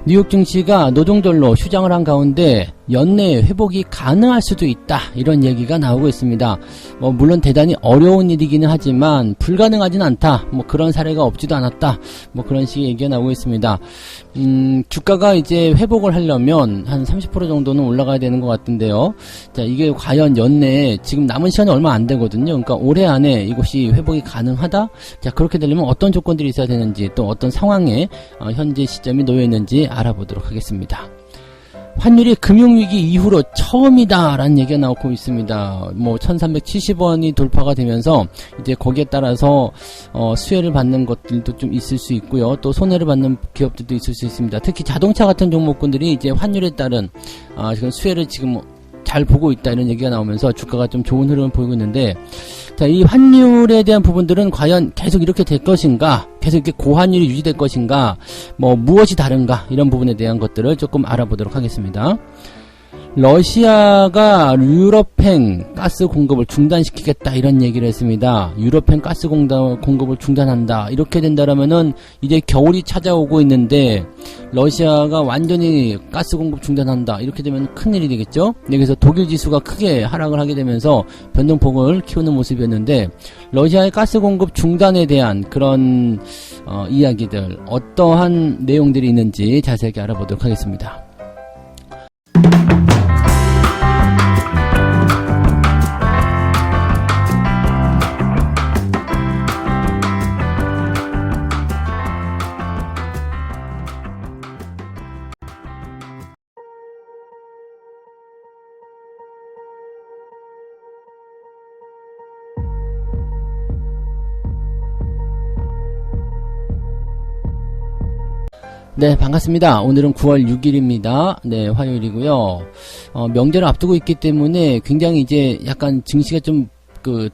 뉴욕 증시가 노동절로 휴장을 한 가운데 연내 회복이 가능할 수도 있다, 이런 얘기가 나오고 있습니다. 물론 대단히 어려운 일이기는 하지만 불가능하진 않다, 그런 사례가 없지도 않았다, 그런 식의 얘기가 나오고 있습니다. 주가가 이제 회복을 하려면 한 30% 정도는 올라가야 되는 것 같은데요. 자, 이게 과연 연내에 지금 남은 시간이 얼마 안 되거든요. 그러니까 올해 안에 이것이 회복이 가능하다? 자, 그렇게 되려면 어떤 조건들이 있어야 되는지, 또 어떤 상황에 현재 시점이 놓여 있는지 알아보도록 하겠습니다. 환율이 금융위기 이후로 처음이다라는 얘기가 나오고 있습니다. 1370원이 돌파가 되면서 이제 거기에 따라서 수혜를 받는 것들도 좀 있을 수 있고요. 또 손해를 받는 기업들도 있을 수 있습니다. 특히 자동차 같은 종목군들이 이제 환율에 따른 지금 수혜를 지금 잘 보고 있다, 이런 얘기가 나오면서 주가가 좀 좋은 흐름을 보이고 있는데, 자, 이 환율에 대한 부분들은 과연 계속 이렇게 될 것인가, 계속 이렇게 고환율이 유지될 것인가, 무엇이 다른가, 이런 부분에 대한 것들을 조금 알아보도록 하겠습니다. 러시아가 유럽행 가스 공급을 중단시키겠다, 이런 얘기를 했습니다. 유럽행 가스 공급을 중단한다, 이렇게 된다라면은 이제 겨울이 찾아오고 있는데 러시아가 완전히 가스 공급 중단한다, 이렇게 되면 큰일이 되겠죠. 여기서 독일 지수가 크게 하락을 하게 되면서 변동폭을 키우는 모습이었는데, 러시아의 가스 공급 중단에 대한 그런 이야기들, 어떠한 내용들이 있는지 자세하게 알아보도록 하겠습니다. 네, 반갑습니다. 오늘은 9월 6일입니다. 네, 화요일이고요. 명절을 앞두고 있기 때문에 굉장히 이제 약간 증시가 좀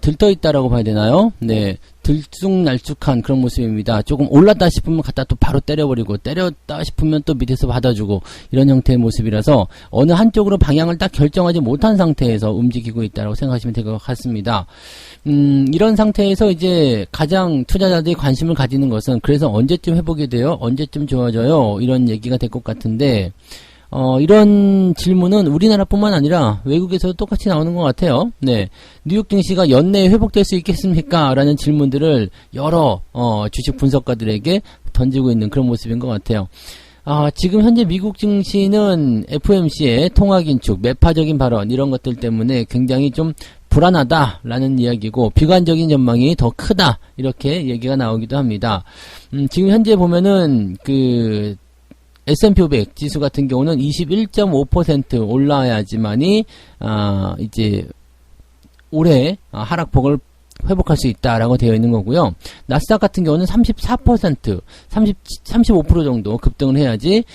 들떠있다라고 봐야 되나요? 네, 들쑥날쑥한 그런 모습입니다. 조금 올랐다 싶으면 갖다 또 바로 때려버리고, 때렸다 싶으면 또 밑에서 받아주고, 이런 형태의 모습이라서 어느 한쪽으로 방향을 딱 결정하지 못한 상태에서 움직이고 있다고 생각하시면 될 것 같습니다. 이런 상태에서 이제 가장 투자자들이 관심을 가지는 것은, 그래서 언제쯤 회복이 돼요? 언제쯤 좋아져요? 이런 얘기가 될 것 같은데, 이런 질문은 우리나라뿐만 아니라 외국에서도 똑같이 나오는 것 같아요. 네, 뉴욕 증시가 연내에 회복될 수 있겠습니까? 라는 질문들을 여러 주식 분석가들에게 던지고 있는 그런 모습인 것 같아요. 지금 현재 미국 증시는 FOMC의 통화긴축, 매파적인 발언, 이런 것들 때문에 굉장히 좀 불안하다라는 이야기고, 비관적인 전망이 더 크다, 이렇게 얘기가 나오기도 합니다. 지금 현재 보면은 S&P 500 지수 같은 경우는 21.5% 올라야지만이 이제 올해 하락폭을 회복할 수 있다라고 되어 있는 거고요. 나스닥 같은 경우는 34%, 35% 정도 급등을 해야지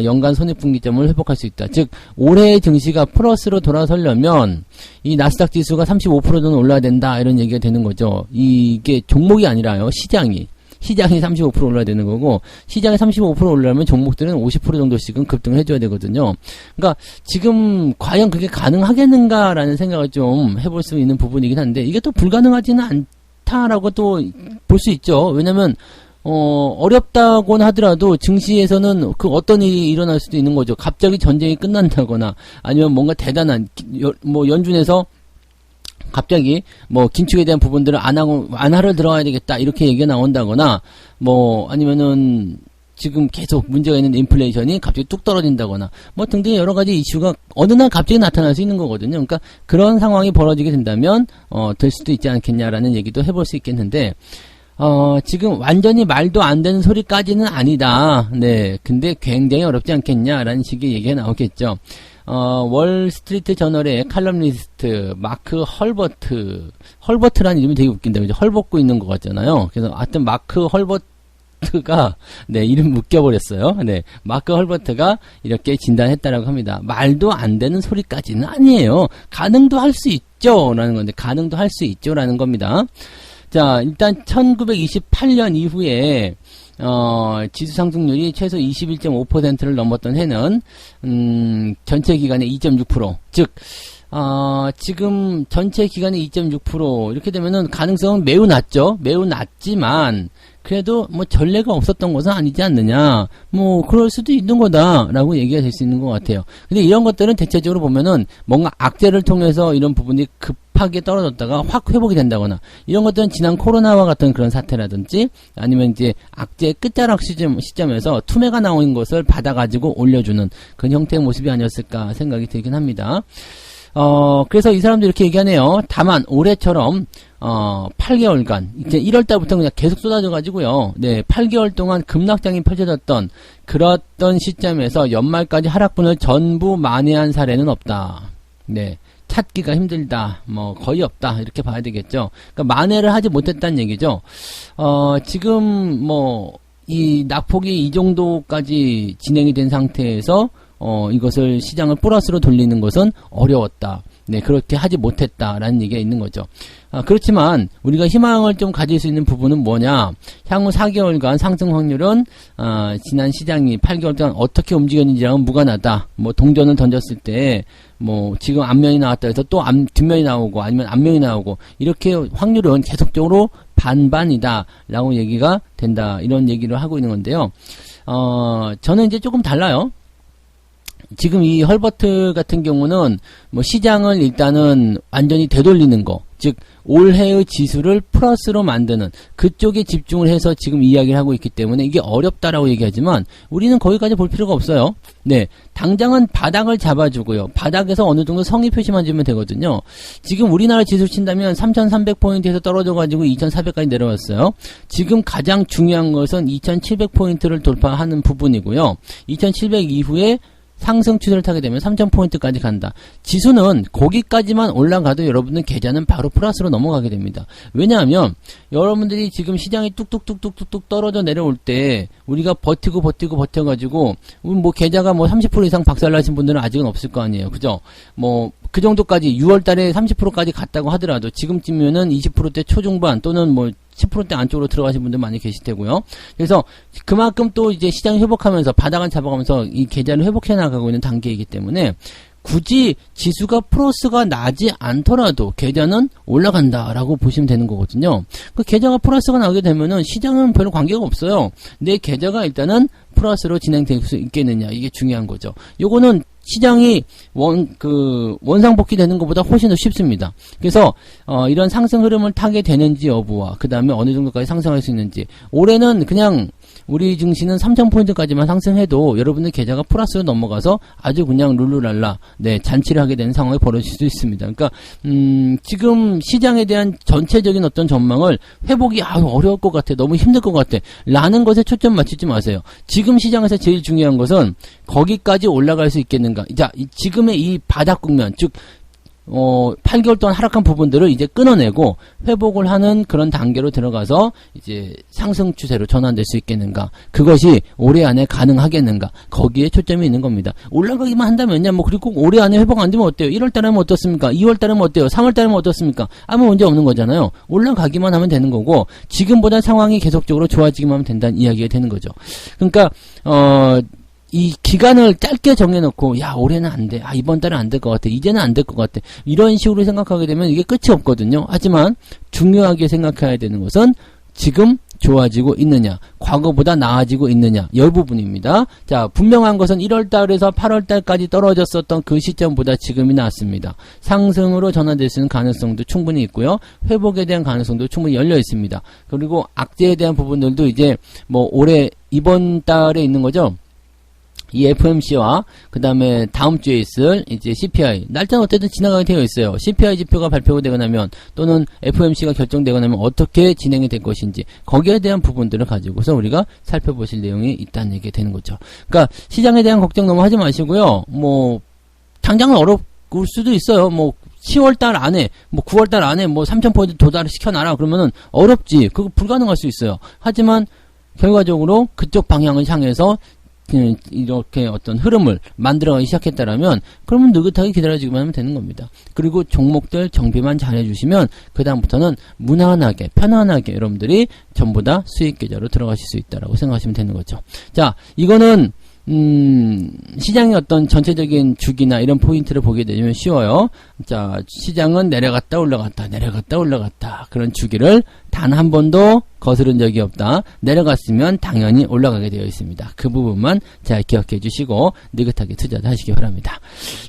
연간 손익분기점을 회복할 수 있다. 즉 올해의 증시가 플러스로 돌아서려면 이 나스닥 지수가 35%는 올라야 된다, 이런 얘기가 되는 거죠. 이게 종목이 아니라요, 시장이 35% 올라야 되는 거고, 시장이 35% 올라면 종목들은 50% 정도씩은 급등을 해줘야 되거든요. 그러니까 지금 과연 그게 가능하겠는가라는 생각을 좀 해볼 수 있는 부분이긴 한데, 이게 또 불가능하지는 않다라고 또 볼 수 있죠. 왜냐면 어렵다고는 하더라도 증시에서는 어떤 일이 일어날 수도 있는 거죠. 갑자기 전쟁이 끝난다거나, 아니면 뭔가 대단한 연준에서 갑자기 긴축에 대한 부분들을 안 하러 들어가야 되겠다, 이렇게 얘기가 나온다거나, 아니면은 지금 계속 문제가 있는 인플레이션이 갑자기 뚝 떨어진다거나, 등등의 여러 가지 이슈가 어느 날 갑자기 나타날 수 있는 거거든요. 그러니까 그런 상황이 벌어지게 된다면 될 수도 있지 않겠냐라는 얘기도 해볼 수 있겠는데, 지금 완전히 말도 안 되는 소리까지는 아니다. 네, 근데 굉장히 어렵지 않겠냐라는 식의 얘기가 나오겠죠. 월스트리트 저널의 칼럼니스트 마크 헐버트라는 이름이 되게 웃긴다, 그죠? 헐벗고 있는 것 같잖아요. 그래서 하여튼 마크 헐버트가, 네, 이름 웃겨버렸어요. 네, 마크 헐버트가 이렇게 진단했다라고 합니다. 말도 안 되는 소리까지는 아니에요. 가능도 할 수 있죠, 라는 건데, 가능도 할 수 있죠, 라는 겁니다. 자, 일단 1928년 이후에 지수 상승률이 최소 21.5%를 넘었던 해는 전체 기간의 2.6%, 즉 지금 전체 기간이 2.6% 이렇게 되면은 가능성은 매우 낮죠. 매우 낮지만 그래도 뭐 전례가 없었던 것은 아니지 않느냐. 뭐 그럴 수도 있는 거다라고 얘기가 될 수 있는 것 같아요. 근데 이런 것들은 대체적으로 보면은 뭔가 악재를 통해서 이런 부분이 급하게 떨어졌다가 확 회복이 된다거나 이런 것들은 지난 코로나와 같은 그런 사태라든지 아니면 이제 악재의 끝자락 시점에서 투매가 나온 것을 받아가지고 올려주는 그런 형태의 모습이 아니었을까 생각이 들긴 합니다. 그래서 이 사람도 이렇게 얘기하네요. 다만 올해처럼 8개월간 이제 1월달부터 그냥 계속 쏟아져가지고요. 네, 8개월 동안 급락장이 펼쳐졌던 그랬던 시점에서 연말까지 하락분을 전부 만회한 사례는 없다. 네, 찾기가 힘들다. 뭐 거의 없다. 이렇게 봐야 되겠죠. 그러니까 만회를 하지 못했다는 얘기죠. 지금 뭐 이 낙폭이 이 정도까지 진행이 된 상태에서 이것을 시장을 플러스로 돌리는 것은 어려웠다. 네, 그렇게 하지 못했다라는 얘기가 있는 거죠. 그렇지만 우리가 희망을 좀 가질 수 있는 부분은 뭐냐? 향후 4개월간 상승 확률은 지난 시장이 8개월 동안 어떻게 움직였는지랑은 무관하다. 뭐 동전을 던졌을 때 뭐 지금 앞면이 나왔다 해서 또 뒷면이 나오고 아니면 앞면이 나오고 이렇게 확률은 계속적으로 반반이다 라고 얘기가 된다. 이런 얘기를 하고 있는 건데요. 저는 이제 조금 달라요. 지금 이 헐버트 같은 경우는 뭐 시장을 일단은 완전히 되돌리는 거, 즉 올해의 지수를 플러스로 만드는 그쪽에 집중을 해서 지금 이야기를 하고 있기 때문에 이게 어렵다라고 얘기하지만 우리는 거기까지 볼 필요가 없어요. 네, 당장은 바닥을 잡아주고요. 바닥에서 어느 정도 성의 표시만 주면 되거든요. 지금 우리나라 지수 친다면 3,300포인트에서 떨어져가지고 2,400까지 내려왔어요. 지금 가장 중요한 것은 2,700포인트를 돌파하는 부분이고요. 2,700 이후에 상승 추세를 타게 되면 3,000포인트까지 간다. 지수는 거기까지만 올라가도 여러분들 계좌는 바로 플러스로 넘어가게 됩니다. 왜냐하면 여러분들이 지금 시장이 뚝뚝뚝뚝뚝 떨어져 내려올 때 우리가 버텨가지고 뭐 계좌가 뭐 30% 이상 박살나신 분들은 아직은 없을 거 아니에요. 그죠? 뭐 그 정도까지 6월달에 30%까지 갔다고 하더라도 지금쯤이면은 20%대 초중반 또는 뭐 10%대 안쪽으로 들어가신 분들 많이 계실 테고요. 그래서 그만큼 또 이제 시장이 회복하면서 바닥을 잡아가면서 이 계좌를 회복해 나가고 있는 단계이기 때문에 굳이 지수가 플러스가 나지 않더라도 계좌는 올라간다라고 보시면 되는 거거든요. 그 계좌가 플러스가 나오게 되면은 시장은 별로 관계가 없어요. 내 계좌가 일단은 플러스로 진행될 수 있겠느냐, 이게 중요한 거죠. 요거는 시장이 원상복귀 되는 것보다 훨씬 더 쉽습니다. 그래서 이런 상승 흐름을 타게 되는지 여부와 그 다음에 어느 정도까지 상승할 수 있는지, 올해는 그냥 우리 증시는 3,000포인트까지만 상승해도 여러분들 계좌가 플러스로 넘어가서 아주 그냥 룰루랄라 잔치를 하게 되는 상황이 벌어질 수 있습니다. 그러니까 지금 시장에 대한 전체적인 어떤 전망을 회복이 어려울 것 같아, 너무 힘들 것 같아 라는 것에 초점 맞추지 마세요. 지금 시장에서 제일 중요한 것은 거기까지 올라갈 수 있겠는가. 자, 지금의 이 바닥 국면, 즉 8개월 동안 하락한 부분들을 이제 끊어내고 회복을 하는 그런 단계로 들어가서 이제 상승 추세로 전환될 수 있겠는가. 그것이 올해 안에 가능하겠는가. 거기에 초점이 있는 겁니다. 올라가기만 한다면요. 뭐 그리고 올해 안에 회복 안 되면 어때요? 1월 달에 하면 어떻습니까? 2월 달에 하면 어때요? 3월 달에 하면 어떻습니까? 아무 문제 없는 거잖아요. 올라가기만 하면 되는 거고 지금보다 상황이 계속적으로 좋아지기만 하면 된다는 이야기가 되는 거죠. 그러니까 이 기간을 짧게 정해놓고 올해는 안 돼, 이번 달은 안 될 것 같아, 이제는 안 될 것 같아, 이런 식으로 생각하게 되면 이게 끝이 없거든요. 하지만 중요하게 생각해야 되는 것은 지금 좋아지고 있느냐, 과거보다 나아지고 있느냐, 이 부분입니다. 자, 분명한 것은 1월달에서 8월달까지 떨어졌었던 그 시점보다 지금이 낫습니다. 상승으로 전환될 수 있는 가능성도 충분히 있고요. 회복에 대한 가능성도 충분히 열려 있습니다. 그리고 악재에 대한 부분들도 이제 뭐 올해 이번 달에 있는 거죠. 이 FOMC와 그 다음에 다음 주에 있을 이제 CPI, 날짜는 어쨌든 지나가게 되어 있어요. CPI 지표가 발표가 되고 나면 또는 FOMC가 결정되고 나면 어떻게 진행이 될 것인지, 거기에 대한 부분들을 가지고서 우리가 살펴보실 내용이 있다는 얘기가 되는 거죠. 그러니까 시장에 대한 걱정 너무 하지 마시고요. 뭐 당장은 어려울 수도 있어요. 뭐 10월달 안에, 뭐 9월달 안에 뭐 3,000포인트 도달을 시켜놔라 그러면은 어렵지. 그거 불가능할 수 있어요. 하지만 결과적으로 그쪽 방향을 향해서 이렇게 어떤 흐름을 만들어가기 시작했다라면 그러면 느긋하게 기다려주기만 하면 되는 겁니다. 그리고 종목들 정비만 잘 해주시면 그 다음부터는 무난하게 편안하게 여러분들이 전부 다 수익 계좌로 들어가실 수 있다라고 생각하시면 되는 거죠. 자, 이거는 시장의 어떤 전체적인 주기나 이런 포인트를 보게 되면 쉬워요. 자, 시장은 내려갔다 올라갔다, 내려갔다 올라갔다. 그런 주기를 단 한 번도 거스른 적이 없다. 내려갔으면 당연히 올라가게 되어 있습니다. 그 부분만 잘 기억해 주시고 느긋하게 투자를 하시기 바랍니다.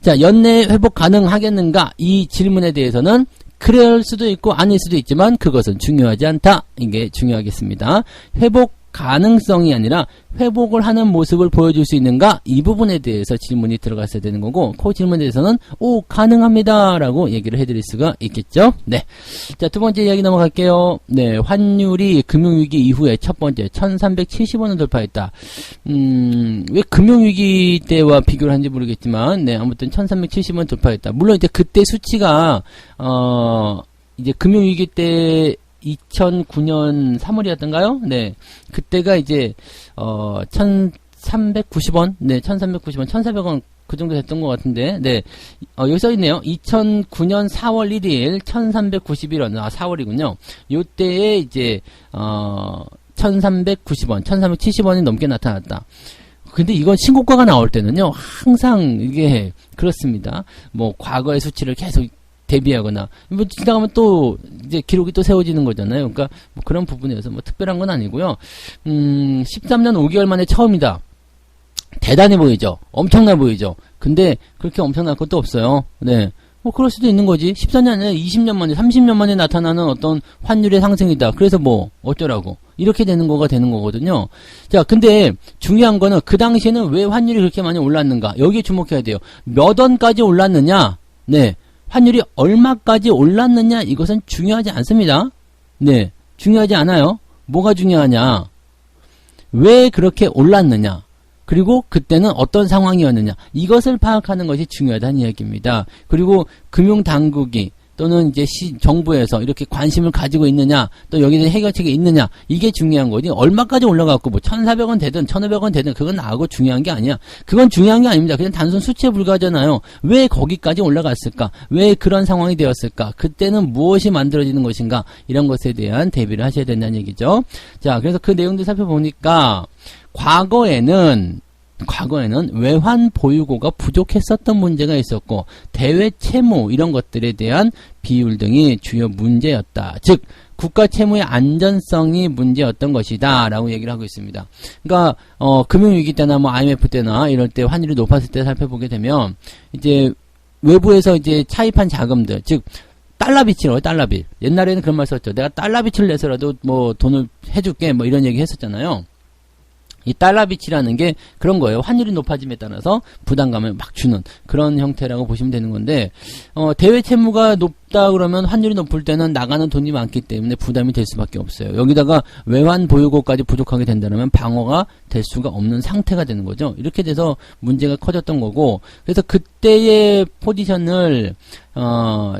자, 연내 회복 가능하겠는가? 이 질문에 대해서는 그럴 수도 있고 아닐 수도 있지만 그것은 중요하지 않다. 이게 중요하겠습니다. 회복 가능성이 아니라 회복을 하는 모습을 보여줄 수 있는가? 이 부분에 대해서 질문이 들어갔어야 되는 거고, 그 질문에 대해서는 가능합니다 라고 얘기를 해드릴 수가 있겠죠. 네. 자, 두 번째 이야기 넘어갈게요. 네, 환율이 금융위기 이후에 첫 번째 1370원을 돌파했다. 왜 금융위기 때와 비교를 하는지 모르겠지만, 네, 아무튼 1370원 돌파했다. 물론 이제 그때 수치가 이제 금융위기 때 2009년 3월이었던가요? 네. 그때가 이제, 1390원? 네, 1390원, 1400원 그 정도 됐던 것 같은데, 네. 여기 써있네요. 2009년 4월 1일, 1391원, 4월이군요. 요때에 이제, 1390원, 1370원이 넘게 나타났다. 근데 이건 신고가가 나올 때는요, 항상 이게, 그렇습니다. 뭐, 과거의 수치를 계속 대비하거나 뭐 지나가면 또 이제 기록이 또 세워지는 거잖아요. 그러니까 뭐 그런 부분에서 뭐 특별한 건 아니고요. 13년 5개월 만에 처음이다. 대단해 보이죠. 엄청나 보이죠. 근데 그렇게 엄청날 것도 없어요. 네. 뭐 그럴 수도 있는 거지. 14년 아니라 20년 만에 30년 만에 나타나는 어떤 환율의 상승이다. 그래서 뭐 어쩌라고. 이렇게 되는 거가 되는 거거든요. 자, 근데 중요한 거는 그 당시에는 왜 환율이 그렇게 많이 올랐는가? 여기에 주목해야 돼요. 몇 원까지 올랐느냐? 네. 환율이 얼마까지 올랐느냐 이것은 중요하지 않습니다. 네, 중요하지 않아요. 뭐가 중요하냐? 왜 그렇게 올랐느냐? 그리고 그때는 어떤 상황이었느냐? 이것을 파악하는 것이 중요하다는 이야기입니다. 그리고 금융당국이 또는 이제 정부에서 이렇게 관심을 가지고 있느냐, 또 여기에 대한 해결책이 있느냐, 이게 중요한 거지. 얼마까지 올라갔고, 뭐, 1,400원 되든, 1,500원 되든, 그건 나하고 중요한 게 아니야. 그건 중요한 게 아닙니다. 그냥 단순 수치에 불과하잖아요. 왜 거기까지 올라갔을까? 왜 그런 상황이 되었을까? 그때는 무엇이 만들어지는 것인가? 이런 것에 대한 대비를 하셔야 된다는 얘기죠. 자, 그래서 그 내용들 살펴보니까, 과거에는 외환 보유고가 부족했었던 문제가 있었고 대외 채무 이런 것들에 대한 비율 등이 주요 문제였다. 즉 국가 채무의 안전성이 문제였던 것이다 라고 얘기를 하고 있습니다. 그러니까 금융위기 때나 뭐 IMF 때나 이럴 때 환율이 높았을 때 살펴보게 되면 이제 외부에서 이제 차입한 자금들 즉 달러빚이라고 달러빚. 옛날에는 그런 말 썼죠. 내가 달러빚을 내서라도 뭐 돈을 해줄게 뭐 이런 얘기 했었잖아요. 이 달러빚이라는 게 그런 거예요. 환율이 높아짐에 따라서 부담감을 막 주는 그런 형태라고 보시면 되는 건데 대외 채무가 높다 그러면 환율이 높을 때는 나가는 돈이 많기 때문에 부담이 될 수밖에 없어요. 여기다가 외환 보유고까지 부족하게 된다면 방어가 될 수가 없는 상태가 되는 거죠. 이렇게 돼서 문제가 커졌던 거고 그래서 그때의 포지션을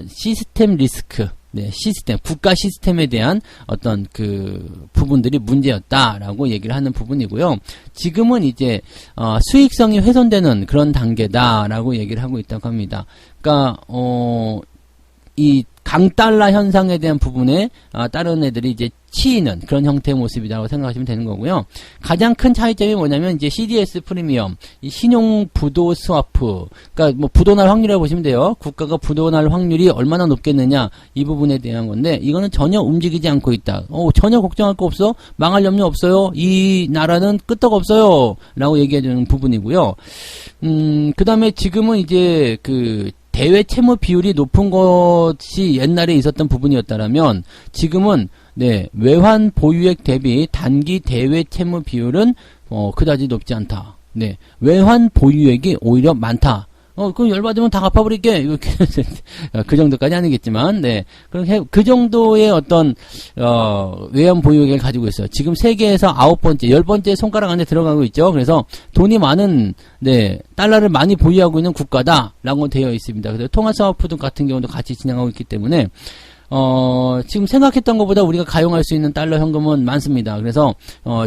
시스템 리스크 네, 시스템, 국가 시스템에 대한 어떤 그 부분들이 문제였다라고 얘기를 하는 부분이고요. 지금은 이제 수익성이 훼손되는 그런 단계다라고 얘기를 하고 있다고 합니다. 그러니까 이 강달러 현상에 대한 부분에 다른 애들이 이제 치이는 그런 형태의 모습이라고 생각하시면 되는 거고요. 가장 큰 차이점이 뭐냐면 이제 CDS 프리미엄, 이 신용 부도 스와프, 그러니까 뭐 부도날 확률이라고 보시면 돼요. 국가가 부도날 확률이 얼마나 높겠느냐 이 부분에 대한 건데 이거는 전혀 움직이지 않고 있다. 전혀 걱정할 거 없어, 망할 염려 없어요. 이 나라는 끄떡 없어요.라고 얘기해주는 부분이고요. 그 다음에 지금은 이제 그 대외 채무 비율이 높은 것이 옛날에 있었던 부분이었다면 지금은 네, 외환 보유액 대비 단기 대외 채무 비율은 그다지 높지 않다. 네, 외환 보유액이 오히려 많다. 그럼 열받으면 다 갚아버릴게. 이렇게 그 정도까지 아니겠지만, 네, 그렇게 그 정도의 어떤 외환 보유액을 가지고 있어요. 지금 세계에서 9번째, 10번째 손가락 안에 들어가고 있죠. 그래서 돈이 많은, 네, 달러를 많이 보유하고 있는 국가다라고 되어 있습니다. 그래서 통화스와프 등 같은 경우도 같이 진행하고 있기 때문에. 지금 생각했던 것보다 우리가 가용할 수 있는 달러 현금은 많습니다. 그래서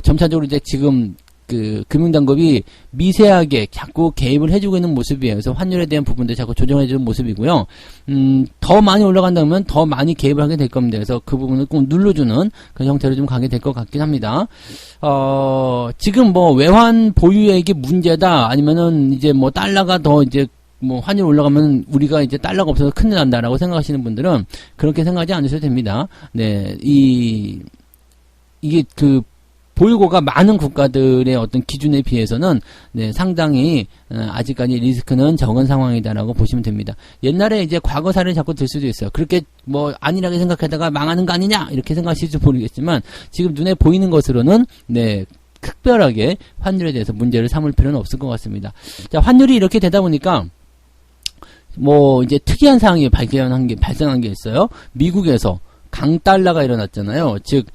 점차적으로 이제 지금 그 금융당국이 미세하게 자꾸 개입을 해주고 있는 모습이에요. 그래서 환율에 대한 부분도 자꾸 조정해주는 모습이고요. 더 많이 올라간다면 더 많이 개입을 하게 될 겁니다. 그래서 그 부분을 꼭 눌러주는 그런 형태로 좀 가게 될 것 같긴 합니다. 지금 뭐 외환 보유액이 문제다, 아니면은 이제 뭐 달러가 더 이제 뭐 환율 올라가면 우리가 이제 달러가 없어서 큰일 난다라고 생각하시는 분들은 그렇게 생각하지 않으셔도 됩니다. 네, 이게 그 보유고가 많은 국가들의 어떤 기준에 비해서는 네, 상당히 아직까지 리스크는 적은 상황이다라고 보시면 됩니다. 옛날에 이제 과거 사례를 자꾸 들 수도 있어요. 그렇게 뭐 안일하게 생각하다가 망하는 거 아니냐 이렇게 생각하실지 모르겠지만 지금 눈에 보이는 것으로는 네, 특별하게 환율에 대해서 문제를 삼을 필요는 없을 것 같습니다. 자, 환율이 이렇게 되다 보니까 뭐 이제 특이한 상황이 발생한 게 있어요. 미국에서 강달러가 일어났잖아요. 즉,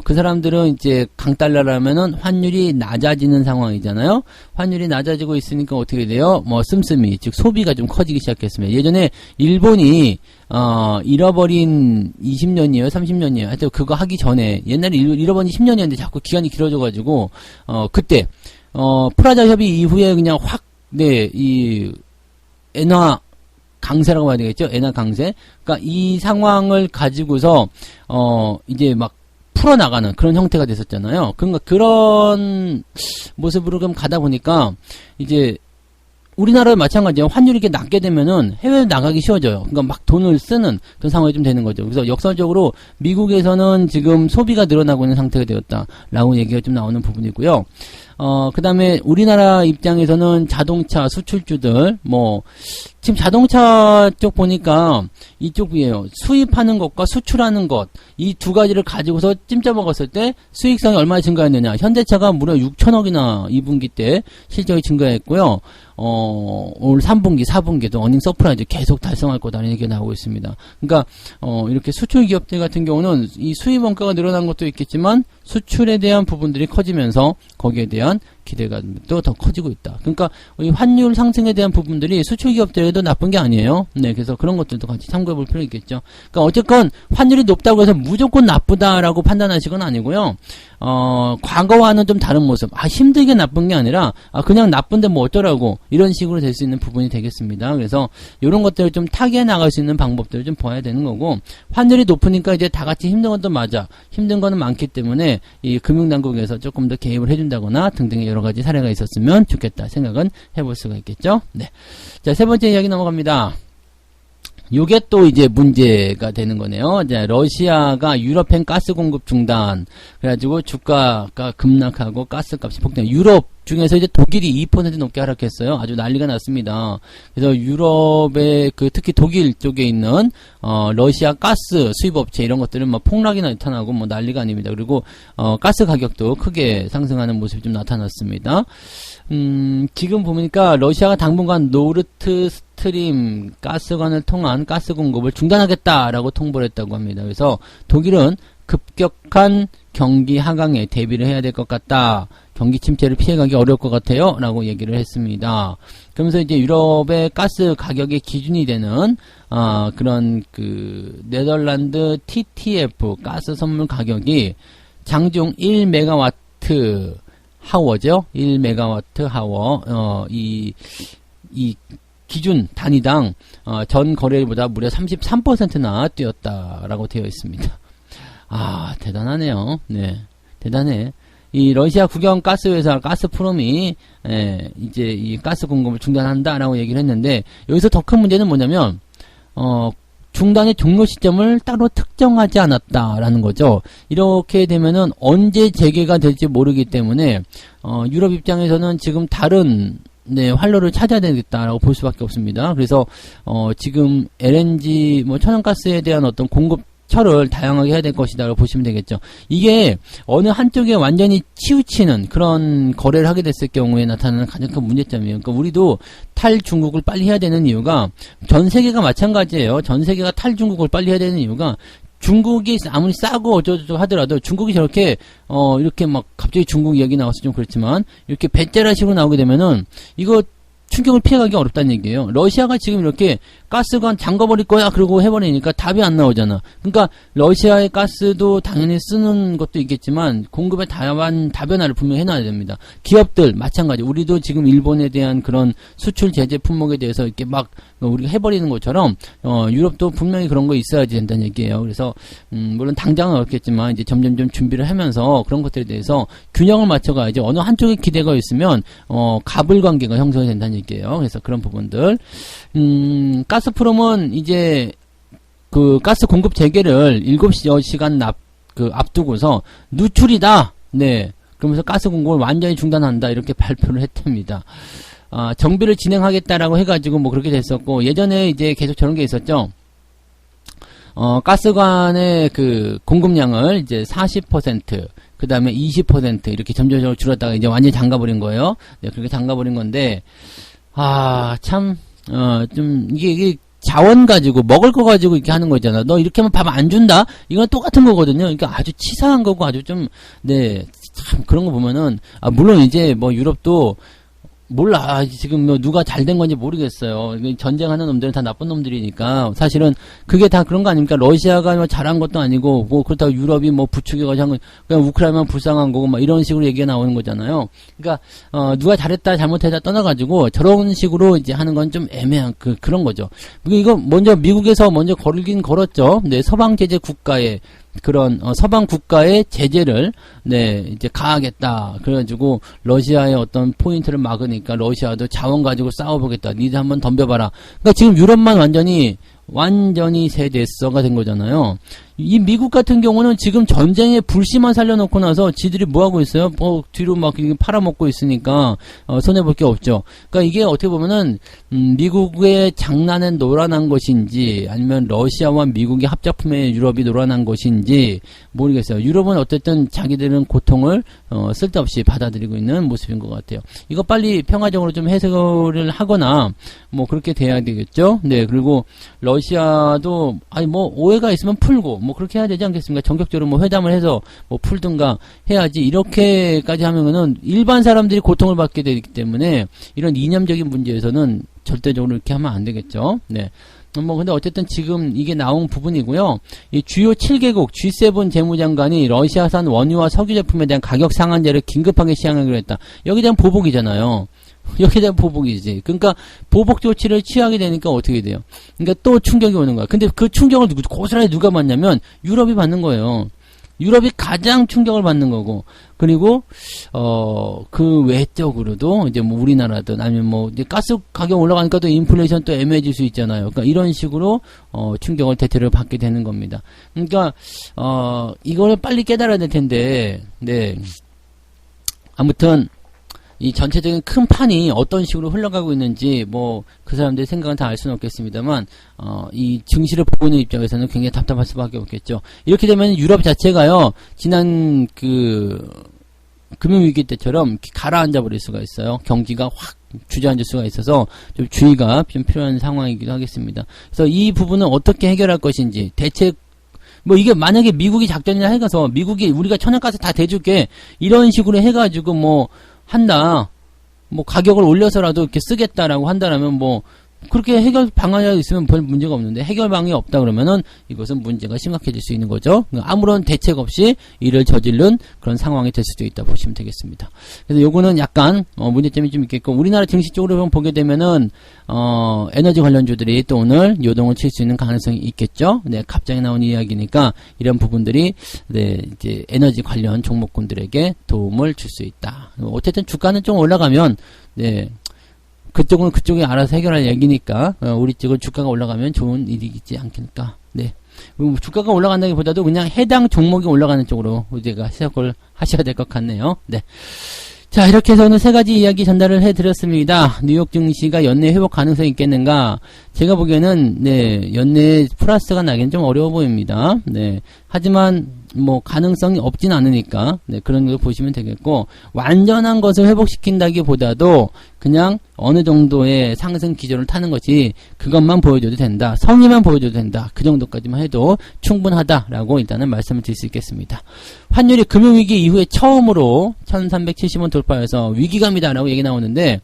그 사람들은 이제 강달러라면은 환율이 낮아지는 상황이잖아요. 환율이 낮아지고 있으니까 어떻게 돼요? 뭐 씀씀이, 즉 소비가 좀 커지기 시작했습니다. 예전에 일본이 잃어버린 20년이에요, 30년이에요. 하여튼 그거 하기 전에 옛날에 잃어버린 10년이었는데 자꾸 기간이 길어져가지고 그때 프라자 협의 이후에 그냥 확 네, 이 엔화 강세라고 봐야 되겠죠? 엔화 강세. 그러니까 이 상황을 가지고서 이제 막 풀어나가는 그런 형태가 됐었잖아요. 그러니까 그런 모습으로 좀 가다 보니까 이제 우리나라도 마찬가지예요. 환율이 이렇게 낮게 되면은 해외에 나가기 쉬워져요. 그러니까 막 돈을 쓰는 그런 상황이 좀 되는 거죠. 그래서 역설적으로 미국에서는 지금 소비가 늘어나고 있는 상태가 되었다라고 얘기가 좀 나오는 부분이고요. 그 다음에 우리나라 입장에서는 자동차 수출주들, 지금 자동차 쪽 보니까 이쪽이에요. 수입하는 것과 수출하는 것, 이 두 가지를 가지고서 찜짜 먹었을 때 수익성이 얼마나 증가했느냐. 현대차가 무려 6천억이나 2분기 때 실적이 증가했고요. 올 3분기, 4분기도 어닝 서프라이즈 계속 달성할 거다라는 얘기가 나오고 있습니다. 그러니까, 이렇게 수출 기업들 같은 경우는 이 수입 원가가 늘어난 것도 있겠지만 수출에 대한 부분들이 커지면서 거기에 대한 기대감도 더 커지고 있다. 그러니까 이 환율 상승에 대한 부분들이 수출 기업들에도 나쁜 게 아니에요. 네, 그래서 그런 것들도 같이 참고해 볼 필요 있겠죠. 그러니까 어쨌건 환율이 높다고 해서 무조건 나쁘다라고 판단하시건 아니고요. 과거와는 좀 다른 모습. 힘들게 나쁜 게 아니라 그냥 나쁜데 뭐 어쩌라고 이런 식으로 될 수 있는 부분이 되겠습니다. 그래서 이런 것들을 좀 타개해 나갈 수 있는 방법들을 좀 봐야 되는 거고, 환율이 높으니까 이제 다 같이 힘든 것도 맞아. 힘든 거는 많기 때문에 이 금융당국에서 조금 더 개입을 해준다거나 등등의 여러 가지 사례가 있었으면 좋겠다 생각은 해볼 수가 있겠죠. 네. 자, 세 번째 이야기 넘어갑니다. 요게 또 이제 문제가 되는 거네요. 이제 러시아가 유럽행 가스 공급 중단. 그래가지고 주가가 급락하고 가스값이 폭등. 유럽 중에서 이제 독일이 2% 넘게 하락했어요. 아주 난리가 났습니다. 그래서 유럽의 특히 독일 쪽에 있는 러시아 가스 수입업체 이런 것들은 막 폭락이 나타나고 뭐 난리가 아닙니다. 그리고 가스 가격도 크게 상승하는 모습이 좀 나타났습니다. 지금 보니까 러시아가 당분간 노르트 스트림 가스관을 통한 가스 공급을 중단하겠다라고 통보를 했다고 합니다. 그래서 독일은 급격한 경기 하강에 대비를 해야 될 것 같다. 경기 침체를 피해가기 어려울 것 같아요. 라고 얘기를 했습니다. 그러면서 이제 유럽의 가스 가격의 기준이 되는, 그런 네덜란드 TTF 가스 선물 가격이 장중 1메가와트 하워죠. 1메가와트 하워. 이 기준 단위당, 전 거래일보다 무려 33%나 뛰었다라고 되어 있습니다. 대단하네요. 네. 대단해. 이 러시아 국영 가스 회사 가스프롬이 이제 이 가스 공급을 중단한다라고 얘기를 했는데, 여기서 더 큰 문제는 뭐냐면 중단의 종료 시점을 따로 특정하지 않았다라는 거죠. 이렇게 되면은 언제 재개가 될지 모르기 때문에 유럽 입장에서는 지금 다른 활로를 찾아야 되겠다라고 볼 수밖에 없습니다. 그래서 지금 LNG 천연가스에 대한 어떤 공급처를 다양하게 해야 될 것이다라고 보시면 되겠죠. 이게 어느 한쪽에 완전히 치우치는 그런 거래를 하게 됐을 경우에 나타나는 가장 큰 문제점이에요. 그러니까 우리도 탈중국을 빨리 해야 되는 이유가, 전 세계가 마찬가지예요. 전 세계가 탈중국을 빨리 해야 되는 이유가, 중국이 아무리 싸고 어쩌고 하더라도 중국이 저렇게 이렇게 막 갑자기 중국 얘기 나와서 좀 그렇지만 이렇게 배째라식으로 나오게 되면은 이거 충격을 피해가기 어렵다는 얘기예요. 러시아가 지금 이렇게 가스관 잠가버릴 거야 그러고 해버리니까 답이 안 나오잖아. 그러니까 러시아의 가스도 당연히 쓰는 것도 있겠지만 공급의 다변화를 분명히 해놔야 됩니다. 기업들 마찬가지. 우리도 지금 일본에 대한 그런 수출 제재 품목에 대해서 이렇게 막 우리가 해버리는 것처럼 유럽도 분명히 그런 거 있어야지 된다는 얘기예요. 그래서 물론 당장은 어렵겠지만 이제 점점점 준비를 하면서 그런 것들에 대해서 균형을 맞춰가야지. 어느 한쪽에 기대가 있으면 갑을 관계가 형성이 된다는 얘기예요. 그래서 그런 부분들. 가스프롬은 이제 그 가스 공급 재개를 7시간 앞두고서 누출이다. 네. 그러면서 가스 공급을 완전히 중단한다. 이렇게 발표를 했답니다. 정비를 진행하겠다라고 해가지고 뭐 그렇게 됐었고, 예전에 이제 계속 저런 게 있었죠. 가스관의 그 공급량을 이제 40%, 그 다음에 20% 이렇게 점점점 줄였다가 이제 완전히 잠가버린 거예요. 네, 그렇게 잠가버린 건데, 좀, 이게 자원 가지고, 먹을 거 가지고 이렇게 하는 거잖아. 너 이렇게 하면 밥 안 준다? 이건 똑같은 거거든요. 그러니까 아주 치사한 거고 아주 좀, 네, 참 그런 거 보면은, 물론 이제 뭐 유럽도, 몰라. 지금 뭐 누가 잘된 건지 모르겠어요. 전쟁하는 놈들은 다 나쁜 놈들이니까. 사실은 그게 다 그런 거 아닙니까? 러시아가 뭐 잘한 것도 아니고, 뭐 그렇다고 유럽이 뭐 부추겨가지고 한 거, 그냥 우크라이나만 불쌍한 거고, 막 이런 식으로 얘기가 나오는 거잖아요. 그러니까, 누가 잘했다, 잘못했다 떠나가지고, 저런 식으로 이제 하는 건 좀 애매한, 그런 거죠. 이거 먼저 미국에서 먼저 걸긴 걸었죠. 네, 서방 제재 국가에, 그런 서방 국가의 제재를 네 이제 가하겠다. 그래가지고 러시아의 어떤 포인트를 막으니까 러시아도 자원 가지고 싸워보겠다. 니들 한번 덤벼봐라. 그러니까 지금 유럽만 완전히 세대서가 된 거잖아요. 이 미국 같은 경우는 지금 전쟁에 불씨만 살려놓고 나서 지들이 뭐 하고 있어요? 뒤로 막 팔아먹고 있으니까 손해볼 게 없죠. 그러니까 이게 어떻게 보면은 미국의 장난에 놀아난 것인지 아니면 러시아와 미국의 합작품에 유럽이 놀아난 것인지 모르겠어요. 유럽은 어쨌든 자기들은 고통을 쓸데없이 받아들이고 있는 모습인 것 같아요. 이거 빨리 평화적으로 좀 해석을 하거나 뭐 그렇게 돼야 되겠죠. 네, 그리고 러시아도 뭐 오해가 있으면 풀고 뭐 그렇게 해야 되지 않겠습니까? 전격적으로 뭐 회담을 해서 뭐 풀든가 해야지. 이렇게까지 하면은 일반 사람들이 고통을 받게 되기 때문에 이런 이념적인 문제에서는 절대적으로 이렇게 하면 안 되겠죠. 네. 뭐 근데 어쨌든 지금 이게 나온 부분이고요. 이 주요 7개국 G7 재무장관이 러시아산 원유와 석유 제품에 대한 가격 상한제를 긴급하게 시행하기로 했다. 여기에 대한 보복이잖아요. 여기에 대한 보복이지. 그러니까 보복 조치를 취하게 되니까 어떻게 돼요? 그러니까 또 충격이 오는 거야. 근데 그 충격을 고스란히 누가 받냐면 유럽이 받는 거예요. 유럽이 가장 충격을 받는 거고, 그리고 그 외적으로도 이제 뭐 우리나라든 아니면 뭐 이제 가스 가격 올라가니까 또 인플레이션 또 애매해질 수 있잖아요. 그러니까 이런 식으로 충격을 대체를 받게 되는 겁니다. 그러니까 이걸 빨리 깨달아야 될 텐데, 네. 아무튼 이 전체적인 큰 판이 어떤 식으로 흘러가고 있는지 뭐 그 사람들의 생각은 다 알 수는 없겠습니다만 이 증시를 보고 있는 입장에서는 굉장히 답답할 수밖에 없겠죠. 이렇게 되면 유럽 자체가요 지난 그 금융위기 때처럼 가라앉아 버릴 수가 있어요. 경기가 확 주저앉을 수가 있어서 좀 주의가 좀 필요한 상황이기도 하겠습니다. 그래서 이 부분은 어떻게 해결할 것인지 대책 뭐 이게 만약에 미국이 작전이나 해가서 미국이 우리가 천연가스 다 대줄게 이런 식으로 해가지고 뭐 한다. 뭐 가격을 올려서라도 이렇게 쓰겠다라고 한다라면 뭐 그렇게 해결 방안이 있으면 별 문제가 없는데 해결 방안이 없다 그러면은 이것은 문제가 심각해질 수 있는 거죠. 아무런 대책 없이 일을 저지른 그런 상황이 될 수도 있다 보시면 되겠습니다. 그래서 요거는 약간 문제점이 좀 있겠고 우리나라 증시 쪽으로 보게 되면은 에너지 관련주들이 또 오늘 요동을 칠 수 있는 가능성이 있겠죠. 네, 갑자기 나온 이야기니까 이런 부분들이 네, 이제 에너지 관련 종목군들에게 도움을 줄 수 있다. 어쨌든 주가는 좀 올라가면 네. 그쪽은 그쪽이 알아서 해결할 얘기니까 우리 쪽은 주가가 올라가면 좋은 일이지 않겠습니까? 네. 주가가 올라간다기보다도 그냥 해당 종목이 올라가는 쪽으로 우리가 해석을 하셔야 될 것 같네요. 네. 자, 이렇게 해서 오늘 세 가지 이야기 전달을 해드렸습니다. 뉴욕 증시가 연내 회복 가능성이 있겠는가? 제가 보기에는, 네, 연내에 플러스가 나기는 좀 어려워 보입니다. 네. 하지만, 뭐, 가능성이 없진 않으니까, 네, 그런 걸 보시면 되겠고, 완전한 것을 회복시킨다기 보다도, 그냥 어느 정도의 상승 기조를 타는 것이 그것만 보여줘도 된다. 성의만 보여줘도 된다. 그 정도까지만 해도 충분하다라고 일단은 말씀을 드릴 수 있겠습니다. 환율이 금융위기 이후에 처음으로 1370원 돌파해서 위기감이다라고 얘기 나오는데,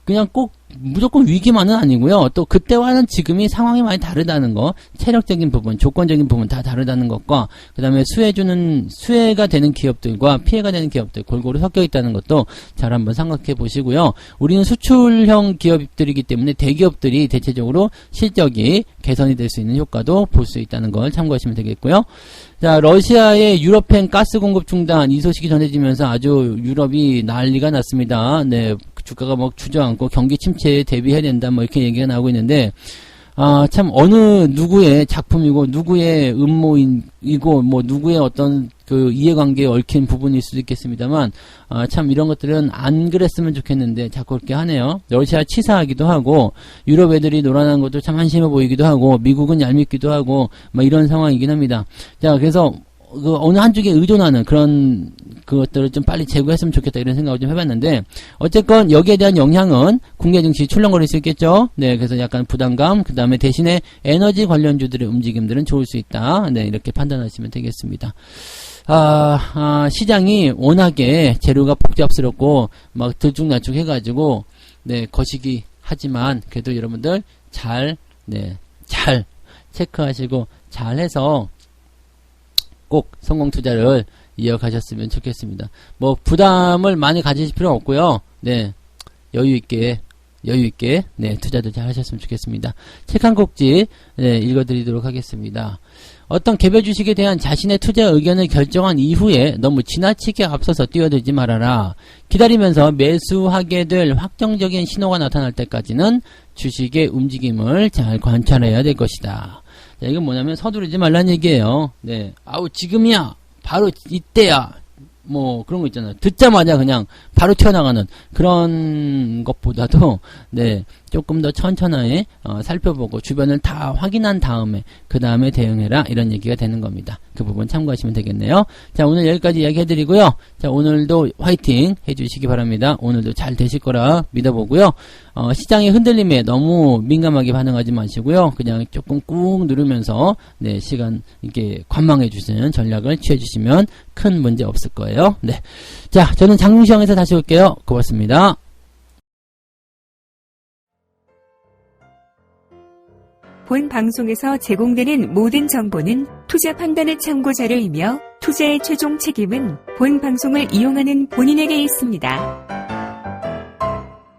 그냥 꼭 무조건 위기만은 아니고요. 또 그때와는 지금이 상황이 많이 다르다는 거, 체력적인 부분, 조건적인 부분 다 다르다는 것과 그다음에 수혜가 되는 기업들과 피해가 되는 기업들 골고루 섞여 있다는 것도 잘 한번 생각해 보시고요. 우리는 수출형 기업들이기 때문에 대기업들이 대체적으로 실적이 개선이 될 수 있는 효과도 볼 수 있다는 걸 참고하시면 되겠고요. 자, 러시아의 유럽행 가스 공급 중단 이 소식이 전해지면서 아주 유럽이 난리가 났습니다. 네, 주가가 막 주저앉고 경기 침체에 대비해야 된다 뭐 이렇게 얘기가 나오고 있는데 참 어느 누구의 작품이고 누구의 음모이고 뭐 누구의 어떤 그 이해관계에 얽힌 부분일 수도 있겠습니다만 참 이런 것들은 안 그랬으면 좋겠는데 자꾸 그렇게 하네요. 러시아 치사하기도 하고 유럽 애들이 놀아나는 것도 참 한심해 보이기도 하고 미국은 얄밉기도 하고 뭐 이런 상황이긴 합니다. 자, 그래서 그 어느 한쪽에 의존하는 그런 그것들을 좀 빨리 제거했으면 좋겠다 이런 생각을 좀 해봤는데 어쨌건 여기에 대한 영향은 국내 증시 출렁거릴 수 있겠죠. 네, 그래서 약간 부담감 그 다음에 대신에 에너지 관련주들의 움직임들은 좋을 수 있다. 네, 이렇게 판단하시면 되겠습니다. 시장이 워낙에 재료가 복잡스럽고 막 들쭉날쭉 해가지고 네, 거시기 하지만 그래도 여러분들 잘 체크하시고 잘 해서 꼭 성공 투자를 이어가셨으면 좋겠습니다. 뭐 부담을 많이 가지실 필요 없고요. 네, 여유 있게 네, 투자도 잘 하셨으면 좋겠습니다. 책 한 꼭지 네, 읽어드리도록 하겠습니다. 어떤 개별 주식에 대한 자신의 투자 의견을 결정한 이후에 너무 지나치게 앞서서 뛰어들지 말아라. 기다리면서 매수하게 될 확정적인 신호가 나타날 때까지는 주식의 움직임을 잘 관찰해야 될 것이다. 자, 이건 뭐냐면 서두르지 말라는 얘기예요. 네, 지금이야, 바로 이때야, 뭐 그런 거 있잖아요. 듣자마자 그냥 바로 튀어나가는 그런 것보다도 네, 조금 더 천천히 살펴보고 주변을 다 확인한 다음에 그 다음에 대응해라 이런 얘기가 되는 겁니다. 그 부분 참고하시면 되겠네요. 자, 오늘 여기까지 이야기 해드리고요. 자, 오늘도 화이팅 해주시기 바랍니다. 오늘도 잘 되실 거라 믿어보고요. 시장의 흔들림에 너무 민감하게 반응하지 마시고요. 그냥 조금 꾹 누르면서 네, 시간 이렇게 관망해 주시는 전략을 취해 주시면 큰 문제 없을 거예요. 네, 자, 저는 장윤시황에서 다시 올게요. 고맙습니다. 본 방송에서 제공되는 모든 정보는 투자 판단의 참고 자료이며 투자의 최종 책임은 본 방송을 이용하는 본인에게 있습니다.